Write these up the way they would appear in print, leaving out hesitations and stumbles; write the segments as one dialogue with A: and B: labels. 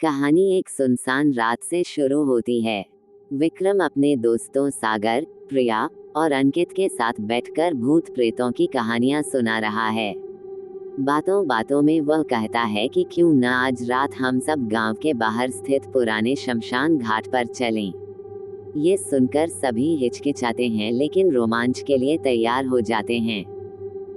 A: कहानी एक सुनसान रात से शुरू होती है। विक्रम अपने दोस्तों सागर, प्रिया और अंकित के साथ बैठकर भूत प्रेतों की कहानियां सुना रहा है। बातों बातों में वह कहता है कि क्यों न आज रात हम सब गांव के बाहर स्थित पुराने शमशान घाट पर चलें। ये सुनकर सभी हिचकिचाते हैं लेकिन रोमांच के लिए तैयार हो जाते हैं।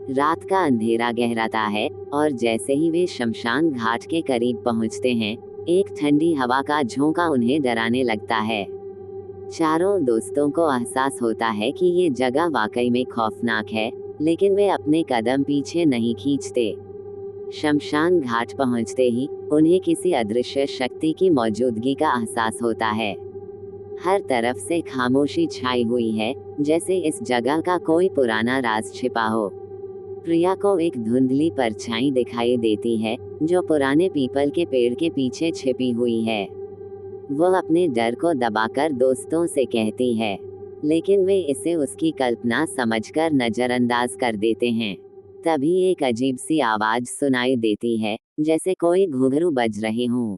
A: रात का अंधेरा गहराता है और जैसे ही वे शमशान घाट के करीब पहुंचते हैं, एक ठंडी हवा का झोंका उन्हें डराने लगता है। चारों दोस्तों को एहसास होता है कि ये जगह वाकई में खौफनाक है, लेकिन वे अपने कदम पीछे नहीं खींचते। शमशान घाट पहुंचते ही उन्हें किसी अदृश्य शक्ति की मौजूदगी का एहसास होता है। हर तरफ से खामोशी छाई हुई है, जैसे इस जगह का कोई पुराना राज छिपा हो। प्रिया को एक धुंधली परछाई दिखाई देती है, जो पुराने पीपल के पेड़ के पीछे छिपी हुई है। वह अपने डर को दबाकर दोस्तों से कहती है, लेकिन वे इसे उसकी कल्पना समझकर नजरअंदाज कर देते हैं। तभी एक अजीब सी आवाज सुनाई देती है, जैसे कोई घुंघरू बज रहे हों।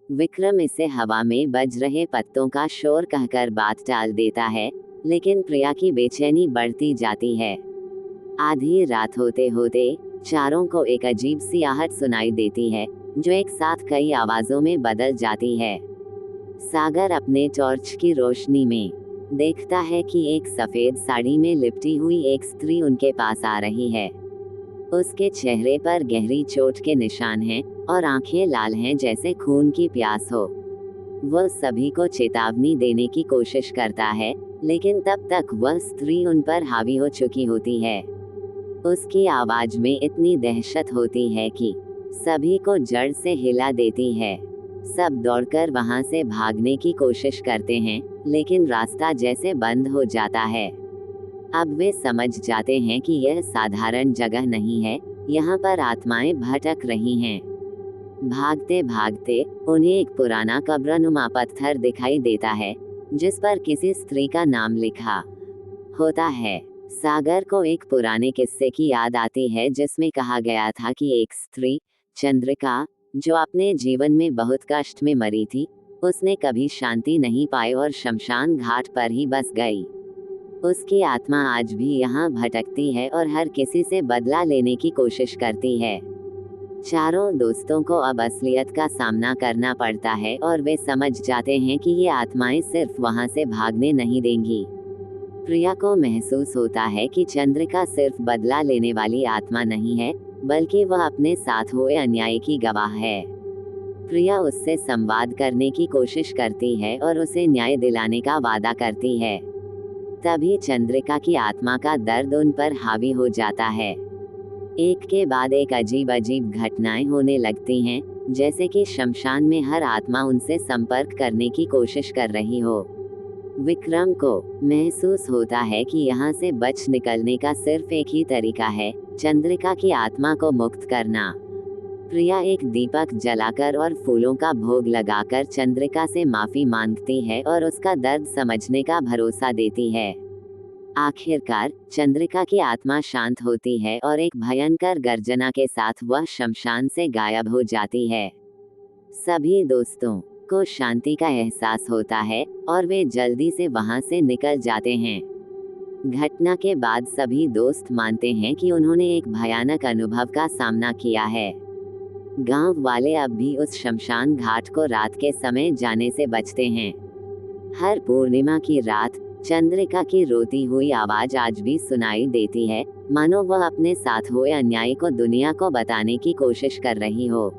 A: विक्रम इसे हवा में बज रहे पत्तों का शोर कहकर बात टाल देता है, लेकिन प्रिया की बेचैनी बढ़ती जाती है। आधी रात होते होते चारों को एक अजीब सी आहट सुनाई देती है, जो एक साथ कई आवाजों में बदल जाती है। सागर अपने टॉर्च की रोशनी में देखता है कि एक सफेद साड़ी में लिपटी हुई एक स्त्री उनके पास आ रही है। उसके चेहरे पर गहरी चोट के निशान हैं और आंखें लाल हैं जैसे खून की प्यास हो। वह सभी को चेतावनी देने की कोशिश करता है, लेकिन तब तक वह स्त्री उन पर हावी हो चुकी होती है। उसकी आवाज में इतनी दहशत होती है कि सभी को जड़ से हिला देती है। सब दौड़कर वहां से भागने की कोशिश करते हैं, लेकिन रास्ता जैसे बंद हो जाता है। अब वे समझ जाते हैं कि यह साधारण जगह नहीं है, यहाँ पर आत्माएं भटक रही हैं। भागते भागते उन्हें एक पुराना कब्रनुमा पत्थर दिखाई देता है, जिस पर किसी स्त्री का नाम लिखा होता है। सागर को एक पुराने किस्से की याद आती है, जिसमें कहा गया था कि एक स्त्री, चंद्रिका, जो अपने जीवन में बहुत कष्ट में मरी थी, उसने कभी शांति नहीं पाई और शमशान घाट पर ही बस गई। उसकी आत्मा आज भी यहाँ भटकती है और हर किसी से बदला लेने की कोशिश करती है। चारों दोस्तों को अब असलियत का सामना करना पड़ता है और वे समझ जाते हैं कि ये आत्माएं सिर्फ वहां से भागने नहीं देंगी। प्रिया को महसूस होता है कि चंद्रिका सिर्फ बदला लेने वाली आत्मा नहीं है, बल्कि वह अपने साथ हुए अन्याय की गवाह है। प्रिया उससे संवाद करने की कोशिश करती है और उसे न्याय दिलाने का वादा करती है। तभी चंद्रिका की आत्मा का दर्द उन पर हावी हो जाता है। एक के बाद एक अजीब अजीब घटनाएं होने लगती हैं, जैसे कि शमशान में हर आत्मा उनसे संपर्क करने की कोशिश कर रही हो। विक्रम को महसूस होता है कि यहाँ से बच निकलने का सिर्फ एक ही तरीका है, चंद्रिका की आत्मा को मुक्त करना। प्रिया एक दीपक जलाकर और फूलों का भोग लगाकर चंद्रिका से माफी मांगती है और उसका दर्द समझने का भरोसा देती है। आखिरकार चंद्रिका की आत्मा शांत होती है और एक भयंकर गर्जना के साथ वह शमशान से गायब हो जाती है। सभी दोस्तों को शांति का एहसास होता है और वे जल्दी से वहां से निकल जाते हैं। घटना के बाद सभी दोस्त मानते हैं कि उन्होंने एक भयानक अनुभव का सामना किया है। गांव वाले अब भी उस शमशान घाट को रात के समय जाने से बचते हैं। हर पूर्णिमा की रात चंद्रिका की रोती हुई आवाज आज भी सुनाई देती है, मानो वह अपने साथ हुए अन्याय को दुनिया को बताने की कोशिश कर रही हो।